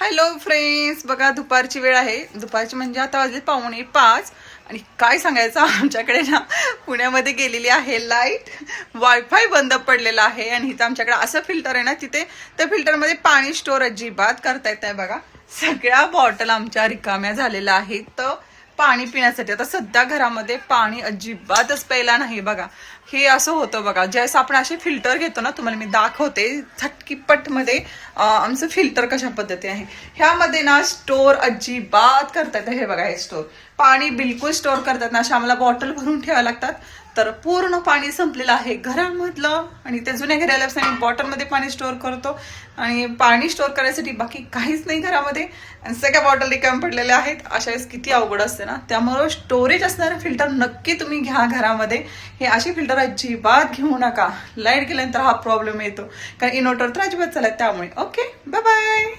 Hello friends, बघा दुपारची वेळ आहे. दुपारची म्हणजे आता वाजले 4:45 आणि काय सांगायचं, आमच्याकडे ना पुण्यामध्ये गेलेली आहे लाईट. वायफाय बंद पडलेला आहे आणि इथं आमच्याकडे असं फिल्टर आहे ना, तिथे त्या फिल्टरमध्ये पाणी स्टोर अजिबात करता येत नाही. बघा सगळ्या बॉटल आमच्या रिकाम्या झालेल्या आहेत तर पाणी पिण्यासाठी. आता सध्या घरामध्ये पाणी अजिबातच प्यायला नाही. बघा हे असं होतं. बघा ज्यावेळेस आपण असे फिल्टर घेतो ना, तुम्हाला मी दाखवते झटकीपट मध्ये आमचं फिल्टर कशा पद्धती आहे. ह्यामध्ये ना स्टोर अजिबात करतात. हे बघा हे स्टोर पाणी बिलकुल स्टोर करतात ना, अशा आम्हाला बॉटल भरून ठेवायला लागतात. तर पूर्ण पाणी संपलेलं आहे घरामधलं आणि ते जुन्या घराला आम्ही बॉटलमध्ये पाणी स्टोर करतो आणि पाणी स्टोर करण्यासाठी बाकी काहीच नाही घरामध्ये आणि सगळ्या बॉटल रिकाम पडलेल्या आहेत. अशा वेळेस किती अवघड असते ना. त्यामुळे स्टोरेज असणारे फिल्टर नक्की तुम्ही घ्या घरामध्ये. हे असे फिल्टर अजिबात घेऊ नका. लाईट गेल्यानंतर हा प्रॉब्लेम येतो कारण इन्व्हर्टर तर अजिबात चालत. त्यामुळे ओके, बाय बाय.